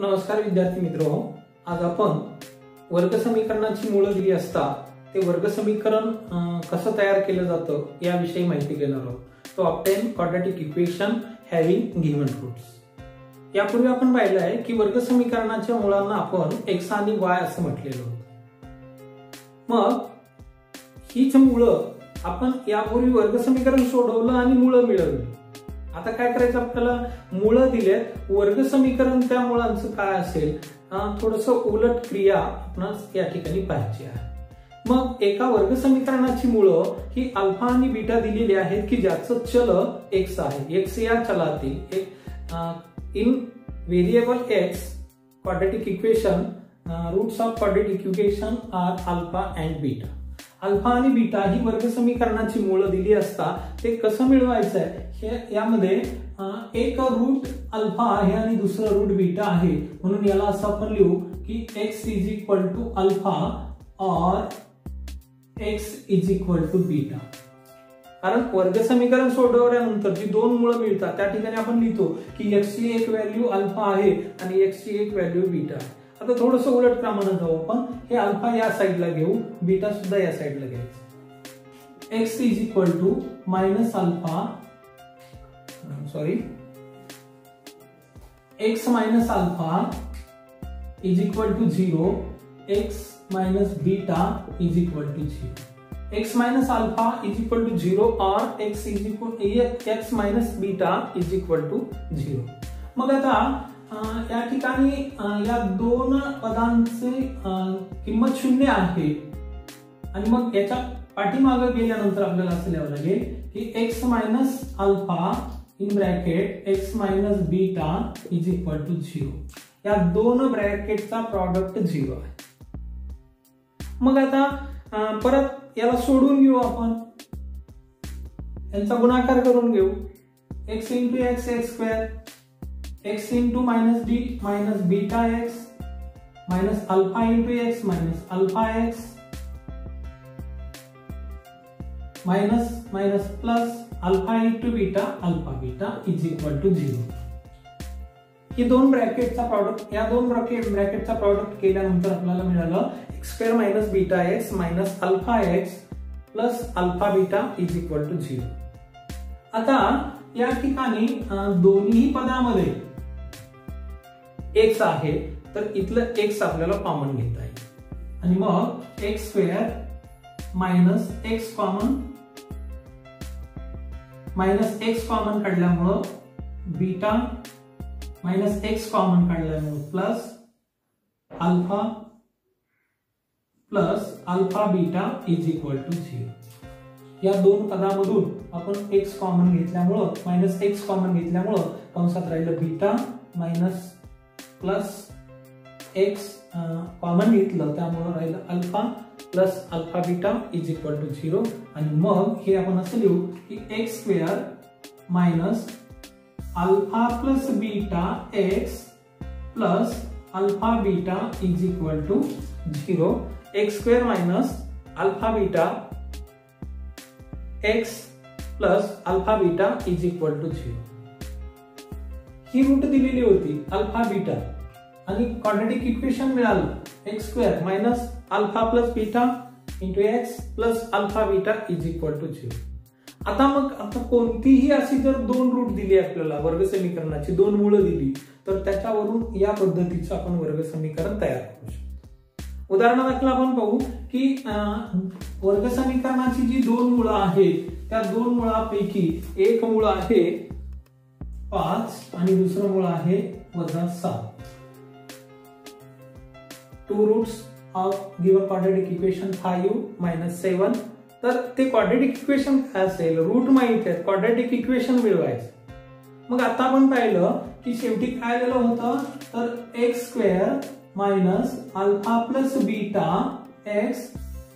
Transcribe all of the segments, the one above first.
नमस्कार विद्यार्थी मित्रो, आज आपण वर्ग समीकरणाची मूळ दिली असता ते वर्ग समीकरण कसं तयार केलं जातं याविषयी माहिती घेणार आहोत. To obtain quadratic equation having given roots. यापूर्वी आपण पाहिलं आहे की वर्ग समीकरणाच्या मुळांना आपण x आणि y असं म्हटलेलं होतं. मग हीच मुळं आपण यापूर्वी वर्ग समीकरण सोडवलं आणि मुळं मिळवली. आता काय करायचं, आपल्याला मुळं दिलेत, वर्ग समीकरण त्या मुळांचं काय असेल थोडंसं उलट क्रिया आपणास या ठिकाणी पाहायची आहे. मग एका वर्ग समीकरणाची मुळं ही अल्फा आणि बीटा दिलेली आहेत की ज्याचं चल x आहे. x या चलातील एक in variable x quadratic equation roots of quadratic equation are alpha and beta. Alpha आणि बीटा ही वर्ग समीकरणाची मूळ दिली असता ते कसं मिळवायचं आहे, हे यामध्ये एक रूट अल्फा आहे आणि दुसरं रूट बीटा आहे. म्हणून याला असं आपण लिहू की x is equal to alpha और x is equal to beta. कारण वर्ग समीकरण सोडवल्यानंतर जी दोन मुळं मिळतात त्या ठिकाणी आपण लिहितो की x ची एक व्हॅल्यू अल्फा आहे आणि x ची एक व्हॅल्यू बीटा आहे. आता थोडंसं उलट क्रमानं जाऊ आपण. हे अल्फा या साइडला घेऊ, बीटा सुद्धा या साइडला घ्यायचं. x is equal to minus alpha x minus alpha is equal to 0, x minus beta is equal to 0. x minus alpha is equal to 0 और x minus beta is equal to 0. मग आता या ठिकाणी या दोन पदांची किंमत 0 आहे आणि मग याच्या पाठीमागे गेल्यानंतर आपल्याला असं लिहावं लागेल की x minus alpha in bracket x minus beta is equal to 0. या दोन ब्रॅकेटचा प्रॉडक्ट 0 आहे. मग आता परत याला सोडून घेऊ, आपण यांचा गुणाकार करून घेऊ. x into x x square, x into minus D minus beta x minus alpha into x minus alpha x minus minus plus alpha into beta alpha beta is equal to 0. ही दोन ब्रॅकेटचा प्रॉडक्ट, या दोन ब्रॅकेटचा product केल्यानंतर आपल्याला मिळालं x square minus beta x minus alpha x plus alpha beta is equal to 0. आता या ठिकाणी दोन्ही पदामध्ये x आहे तर इथलं x आपल्याला कॉमन घेता येईल आणि मग x square minus x common काढल्यामुळं बीटा मायनस x कॉमन काढल्यामुळं plus alpha beta is equal to 0. या दोन पदामधून आपण x कॉमन घेतल्यामुळं मायनस x कॉमन घेतल्यामुळं कंसात राहिलं beta minus plus x common घेतलं त्यामुळे राहिलं alpha plus alpha beta is equal to 0. आणि मग हे आपण असं लिहू की x square minus alpha plus beta x plus alpha beta is equal to 0. x square minus alpha beta x plus alpha beta is equal to 0. ही root दिलेली होती अल्फा बीटा आणि क्वाड्रॅटिक इक्वेशन मिळालं x square minus alpha plus beta into x plus alpha beta is equal to 0. आता कोणतीही अशी जर दोन रूट दिली आपल्याला वर्ग समीकरणाची, दोन मुळं दिली तर त्याच्यावरून या पद्धतीचं आपण वर्ग समीकरण तयार करू शकतो. उदाहरणादाखल आपण पाहू की वर्ग समीकरणाची जी दोन मुळं आहेत त्या दोन मुळापैकी एक मुळ आहे 5 आणि दुसरं मुळ आहे -7. Two roots of given quadratic equation 5 minus 7. तर ते क्वाड्रॅटिक इक्वेशन काय असेल, रूट माहित आहे, क्वाड्रॅटिक इक्वेशन मिळवायचं. मग आता आपण पाहिलं की शेवटी काय आलेलं होतं तर x square minus alpha plus beta x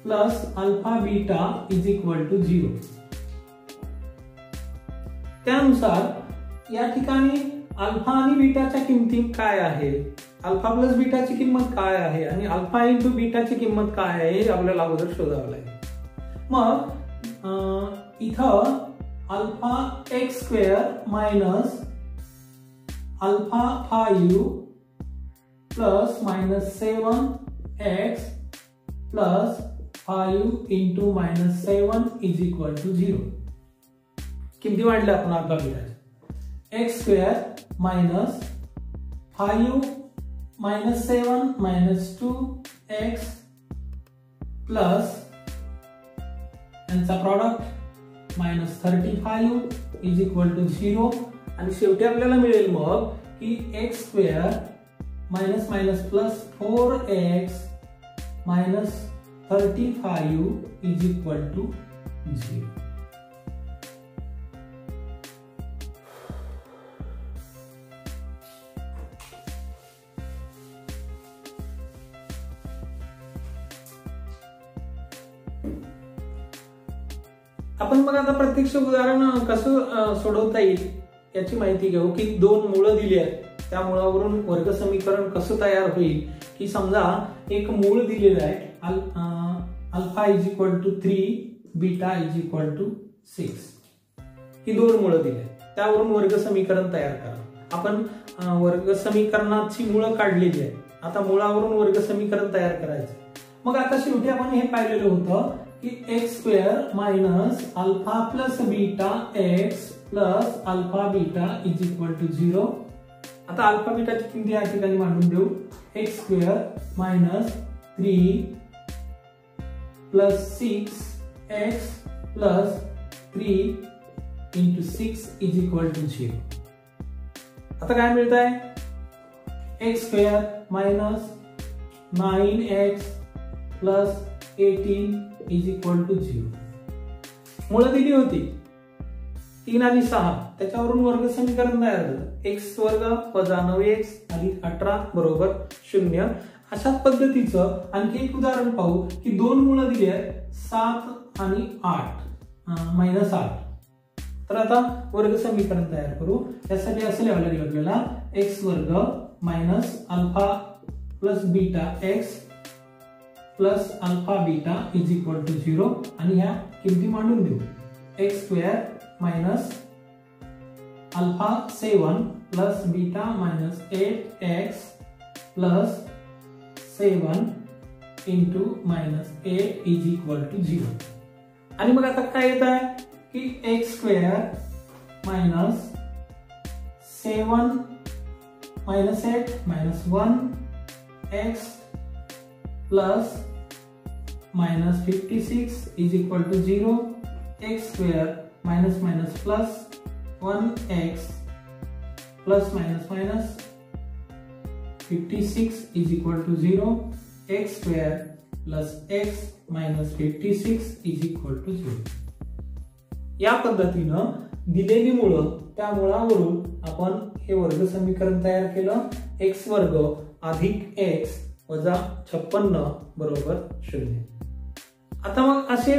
plus alpha beta is equal to 0. त्यानुसार या ठिकाणी अल्फा आणि बीटाच्या किमती काय आहे, अल्फा प्लस बीटाची किंमत काय आहे आणि अल्फा इंटू बीटाची किंमत काय आहे हे आपल्याला अगोदर शोधावं लागेल. मग इथं alpha x square minus alpha 5 plus minus 7x plus 5 into minus 7 is equal to 0. किमती वाढल्या आपण alpha beta. X square minus 5 minus 7 minus 2x plus यांचा product minus 35 is equal to 0. आणि शेवटी आपल्याला मिळेल मग की x square minus minus plus 4x minus 35 is equal to 0. आपण मग आता प्रत्यक्ष उदाहरण कसं सोडवता येईल याची माहिती घेऊ की दोन मुळं दिली आहेत, त्या मुळावरून वर्ग समीकरण कसं तयार होईल. की समजा एक मूळ दिलेलं आहे alpha is equal to 3 beta is equal to 6. ही दोन मुळं दिली, त्यावरून वर्ग समीकरण तयार करा. आपण वर्ग समीकरणाची मुळं काढलेली आहे, आता मुळावरून वर्ग समीकरण तयार करायचं. मग आता शेवटी आपण हे पाहिलेलं होतं की x square minus alpha plus beta x plus alpha beta is equal to 0. आता अल्फा बीटाची किमती या ठिकाणी मांडून देऊ. X square minus 3 plus 6x plus 3 into 6 is equal to 0. आता काय मिळत आहे? X square minus 9x plus 18 is equal to 0. मुळं दिली होती 3 आणि 6, त्याच्यावरून वर्ग समीकरण तयार झालं. एक्स वर्ग वजा 9x अधिक 18 बरोबर 0. अशाच पद्धतीचं आणखी एक उदाहरण पाहू की दोन मुळं दिली आहेत 7 आणि 8 मायनस 8. तर आता वर्ग समीकरण तयार करू. त्यासाठी असं लिहावं लागेल आपल्याला एक्स वर्ग minus alpha plus beta x plus alpha beta is equal to 0. आणि ह्या किमती मांडून देऊ. X square minus alpha 7 plus beta minus 8x plus 7 into minus 8 is equal to 0. आणि मग आता काय येत आहे की x square minus 7 minus 8 minus 1x plus minus 56 is equal to 0. X square minus minus plus 1x plus minus minus 56 is equal to 0. X square plus x minus 56 is equal to 0. या पद्धतीनं दिलेली मुळं त्या मुळावरून आपण हे वर्ग समीकरण तयार केलं. एक्स वर्ग अधिक x वजा 56 बरोबर 0. आता मग असे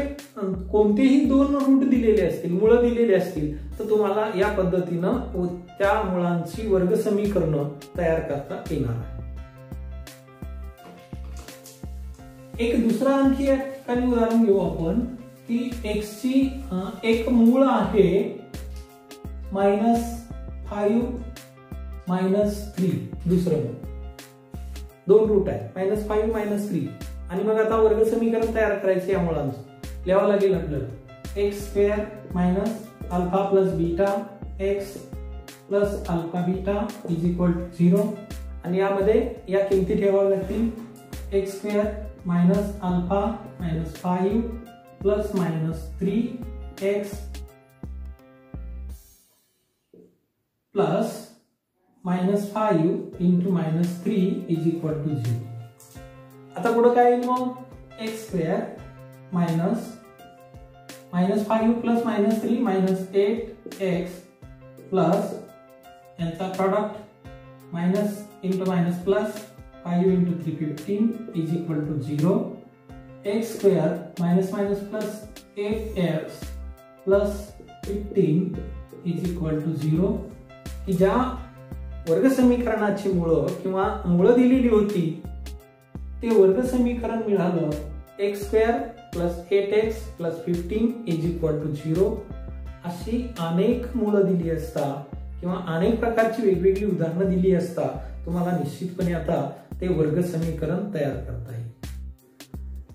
कोणतेही दोन रूट दिलेले असतील, मुळं दिलेले असतील, तर तुम्हाला या पद्धतीनं त्या मुळांची वर्ग समीकरण तयार करता येणार आहे. एक दुसरा आणखी एक ठिकाणी उदाहरण घेऊ आपण की एक्स ची एक मूळ आहे -5 -3. दुसरं मूळ दोन रूट आहे -5 -3. आणि मग आता वर्ग समीकरण तयार करायचे या मुळांचं. लिहावं लागेल आपल्याला x square minus alpha plus beta x plus alpha beta is equal to 0. आणि यामध्ये या किमती ठेवाव्या लागतील. X square minus alpha minus 5 plus minus 3x plus -5 into -3 is equal to 0. आता पुढे काय येईल मग? एक्स स्क्वेअर मायनस -5 प्लस -3 -8x प्लस यांचा product minus into minus plus 5 into 3 15 is equal to 0. X square minus minus plus 8x plus 15 is equal to 0. की ज्या वर्ग समीकरणाची मुळं किंवा मुळं दिलेली होती ते वर्ग समीकरण मिळालं x square plus 8x plus 15 is equal to 0. अशी अनेक मुळं दिली असता किंवा अनेक प्रकारची वेगवेगळी उदाहरणं दिली असता तुम्हाला निश्चितपणे आता ते वर्ग समीकरण तयार करता येईल.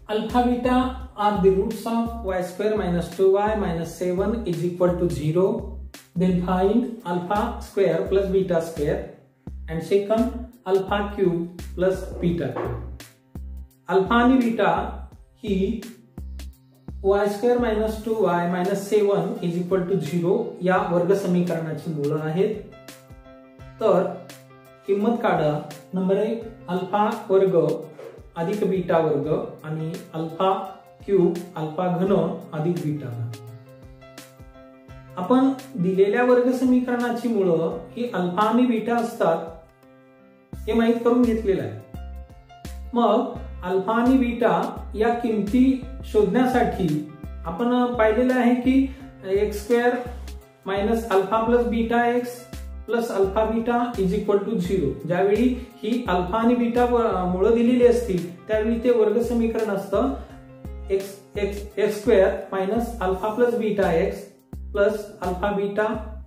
Alpha beta are the roots of y square minus 2y minus 7 is equal to 0. Then find alpha square plus beta square and second alpha cube plus beta cube. Alpha आणि beta he y square minus 2y minus 7 is equal to 0 या वर्ग समीकरणाची मूळ आहेत. तर किंमत काढा. Number 1 alpha वर्ग अधिक बीटा वर्ग आणि अल्फा क्यूब अल्फा घन अधिक बीटा घन. आपण दिलेल्या वर्ग समीकरणाची मूळ ही अल्फा आणि बीटा असतात हे माहित करून घेतलेलं आहे. मग अल्फा आणि बीटा या किमती शोधण्यासाठी आपण पाहिलेलं आहे की x square minus alpha plus beta x plus alpha beta is equal to 0. ज्यावेळी ही अल्फा आणि बीटा मूळ दिलेली असतील त्यावेळी ते वर्ग समीकरण असतं x square minus alpha plus beta x plus alpha beta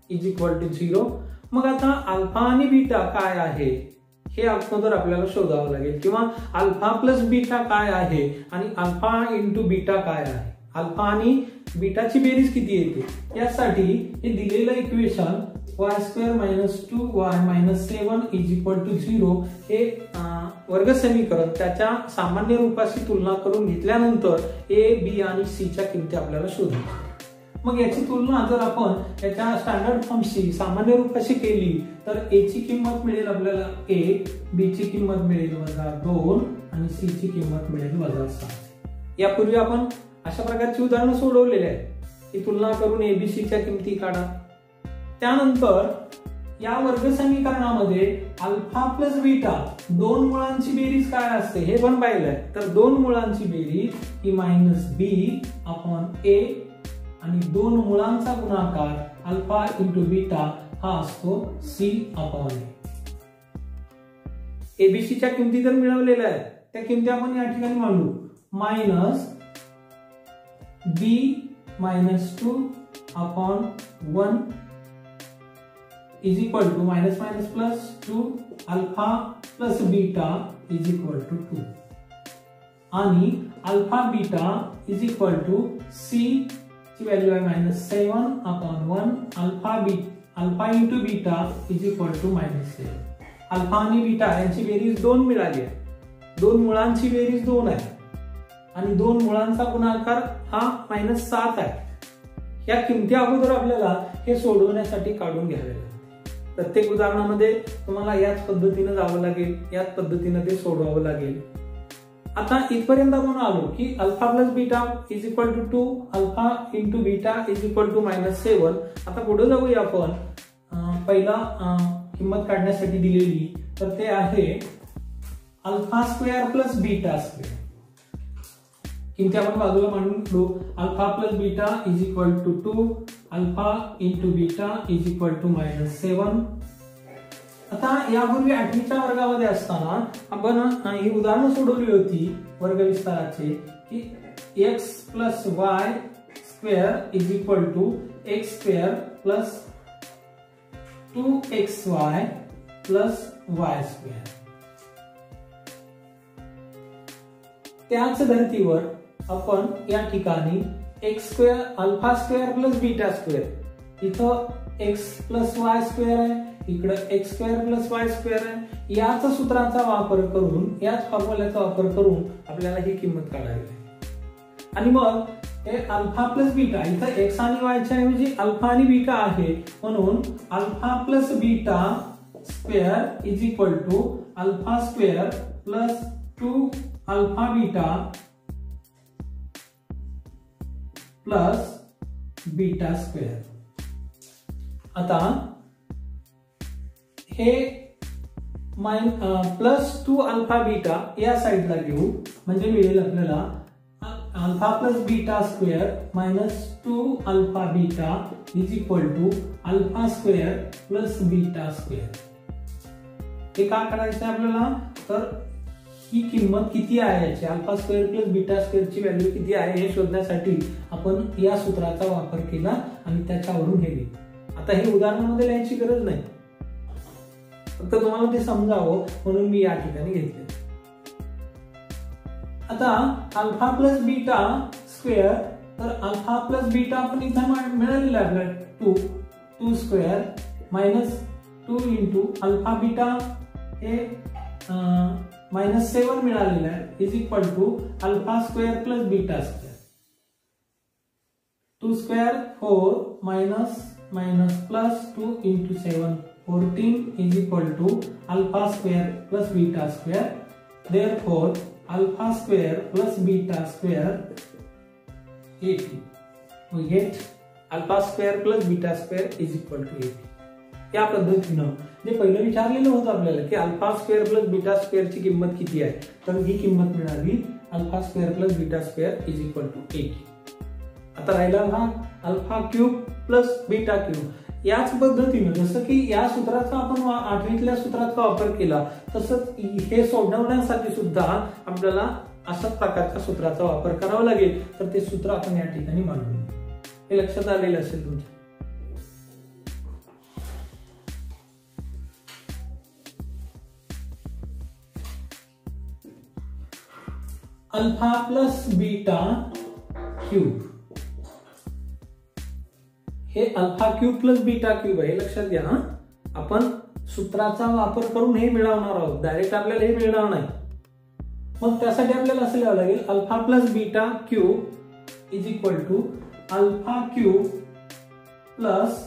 is equal to 0. मग आता अल्फा आणि बीटा काय आहे हे अगोदर आपल्याला शोधावं लागेल, किंवा अल्फा प्लस बीटा काय आहे आणि अल्फा इंटू बीटा काय आहे, अल्फा आणि बीटाची बेरीज किती येते यासाठी हे दिलेलं equation y square minus 2y minus 7 is equal to 0 हे वर्ग समीकरण त्याच्या सामान्य रूपाशी तुलना करून घेतल्यानंतर a, b आणि c च्या किमती आपल्याला शोधायच्या. मग याची तुलना जर आपण याच्या स्टँडर्ड फॉर्मशी सामान्य रूपाशी केली तर a ची किंमत मिळेल आपल्याला 1, b ची किंमत मिळेल -2 आणि c ची किंमत मिळेल -7. यापूर्वी आपण अशा प्रकारची उदाहरणं सोडवलेली आहेत की तुलना करून एबीसी च्या किमती काढा. त्यानंतर या वर्ग समीकरणामध्ये अल्फा प्लस बीटा दोन मुळांची बेरीज काय असते हे पण पाहिलंय. तर दोन मुळांची बेरीज ही -b अपॉन a आणि दोन मुळांचा गुणाकार अल्फा इंटू बीटा हा असतो c अपॉन a. एबीसी च्या किमती तर मिळवलेल्या आहेत त्या किमती आपण या ठिकाणी मांडू. -b -2 upon 1 is equal to minus plus 2 alpha plus beta is equal to 2 आणि alpha beta is equal to c ची व्हॅल्यू आहे -7 upon 1 alpha into beta is equal to -7. Alpha आणि बीटा यांची बेरीज 2 मिळाली आहे. दोन मुळांची बेरीज 2 आहे आणि दोन मुळांचा गुणाकार हा -7 आहे. या किमती अगोदर आपल्याला हे सोडवण्यासाठी काढून घ्यावे लागेल. प्रत्येक उदाहरणामध्ये तुम्हाला याच पद्धतीने जावं लागेल, याच पद्धतीने ते सोडवावं लागेल. आता इथपर्यंत आपण आलो की alpha plus beta is equal to 2 alpha into beta is equal to -7. आता पुढे जाऊया आपण. पहिला किंमत काढण्यासाठी दिलेली तर ते आहे alpha square plus beta square. किमती आपण बाजूला मांडून घेऊ. Alpha plus beta is equal to 2 alpha into beta is equal to -7. आता यापूर्वी 8वीच्या वर्गामध्ये असताना आपण ही उदाहरणं सोडवली होती वर्ग विस्ताराचे की x plus y square is equal to x square plus 2xy plus y square. त्याच धर्तीवर आपण या ठिकाणी x square alpha square plus beta square इथं एक्स प्लस वाय स्क्वेअर आहे, इकडे x square plus y square आहे. याच सूत्राचा वापर करून याच फॉर्म्युल्याचा वापर करून आपल्याला ही किंमत काढावी लागेल. आणि मग हे अल्फा प्लस बीटा इथं एक्स आणि वाय च्या ऐवजी अल्फा आणि बीटा आहे म्हणून alpha plus beta square is equal to alpha square plus 2 alpha beta plus beta square. आता हे प्लस 2 अल्फा बीटा या साइडला घेऊ म्हणजे मिळेल आपल्याला alpha plus beta square -2 alpha beta is equal to alpha square plus beta square. हे का करायचं आपल्याला तर ही किंमत किती आहे याची अल्फा स्क्वेअर प्लस बीटा स्क्वेअरची व्हॅल्यू किती आहे हे शोधण्यासाठी आपण या सूत्राचा वापर केला आणि त्याच्यावरून हे लिहिलं. आता हे उदाहरणामध्ये लिहायची गरज नाही फक्त तुम्हाला ते समजावं म्हणून मी या ठिकाणी घेतले. आता अल्फा प्लस बीटा स्क्वेअर, तर अल्फा प्लस बीटा आपण इथं मिळालेला आहे आपल्याला 2 square minus 2 into alpha beta हे -7 मिळालेलं आहे is equal to alpha square plus beta square. 2 square 4 minus plus 2 into 7 14 is equal to alpha square plus beta square. Therefore alpha square plus beta square 80. We get alpha square plus beta square is equal to 80. या पद्धतीनं जे पहिलं विचारलेलं होतं आपल्याला की alpha square plus beta स्क्वेअरची किंमत किती आहे, तर ही किंमत मिळाली alpha square plus beta square is equal to 80. आता राहिला हा alpha cube plus beta cube. याच पद्धतीनं जसं की या सूत्राचा आपण 8वीतल्या सूत्राचा वापर केला तसंच हे सोडवण्यासाठी सुद्धा आपल्याला अशाच प्रकारच्या सूत्राचा वापर करावा लागेल. तर ते सूत्र आपण या ठिकाणी मांडू. हे लक्षात आलेलं असेल तुमच्या. अल्फा प्लस बीटा क्यूब, हे alpha cube plus beta cube आहे, लक्षात घ्या. आपण सूत्राचा वापर करून हे मिळवणार आहोत, डायरेक्ट आपल्याला हे मिळणार नाही. मग त्यासाठी आपल्याला असं लिहावं लागेल alpha plus beta cube is equal to alpha cube plus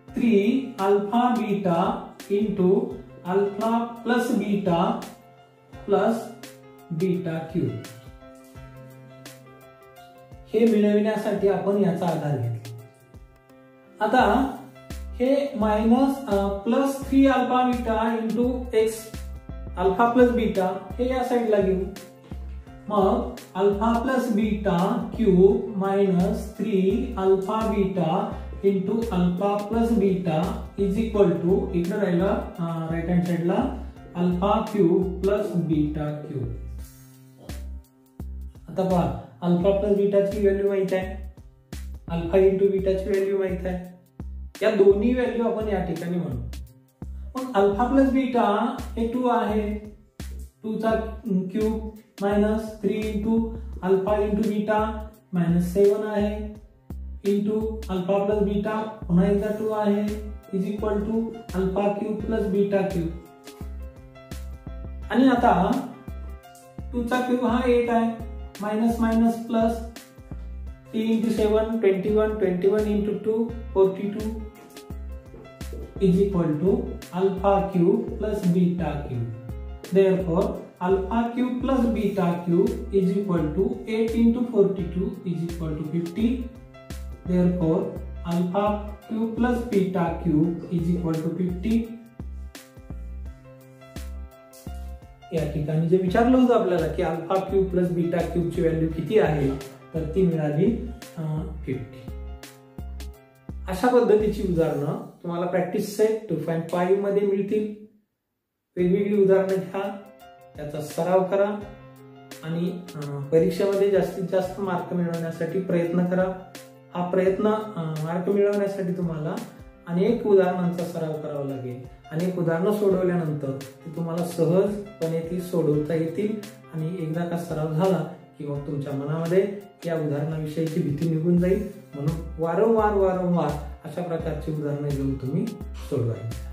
3 alpha beta into alpha plus beta plus beta cube. हे मिळविण्यासाठी आपण याचा आधार घेतला. आता हे minus plus 3 alpha beta into x alpha plus beta हे या साइडला घेऊ. मग alpha plus beta cube minus 3 alpha beta into alpha plus beta is equal to इकडे राहिला राईट हँड साइडला alpha cube plus beta cube. आता पहा अल्फा प्लस बीटाची व्हॅल्यू माहित आहे, अल्फा इंटू बीटाची व्हॅल्यू माहित आहे. या दोन्ही व्हॅल्यू आपण या ठिकाणी म्हणू. मग अल्फा प्लस बीटा हे 2 आहे, 2 चा cube minus 3 into alpha into beta -7 आहे इंटू अल्फा प्लस बीटा पुन्हा एकदा 2 आहे is equal to alpha cube plus beta cube. आणि आता 2 चा क्यूब हा 8 आहे minus minus plus 3 into 7 21 into 2 42 is equal to alpha cube plus beta cube. Therefore, alpha cube plus beta cube is equal to 8 into 42 is equal to 50. Therefore, alpha cube plus beta cube is equal to 50. या ठिकाणी जे विचारलं होतं आपल्याला की alpha cube plus beta cube ची value किती आहे, तर ती मिळाली 50. अशा पद्धतीची उदाहरणं तुम्हाला प्रॅक्टिस सेट 2.5 मध्ये मिळतील. वेगवेगळी उदाहरणं घ्या, त्याचा सराव करा आणि परीक्षेमध्ये जास्तीत जास्त मार्क मिळवण्यासाठी प्रयत्न करा. हा प्रयत्न मार्क मिळवण्यासाठी तुम्हाला अनेक उदाहरणांचा सराव करावा लागेल. अनेक उदाहरणं सोडवल्यानंतर ते तुम्हाला सहजपणे ती सोडवता येतील आणि एकदा का सराव झाला की मग तुमच्या मनामध्ये या उदाहरणाविषयीची भीती निघून जाईल. म्हणून वारंवार अशा प्रकारची उदाहरणं घेऊन तुम्ही सोडवायची.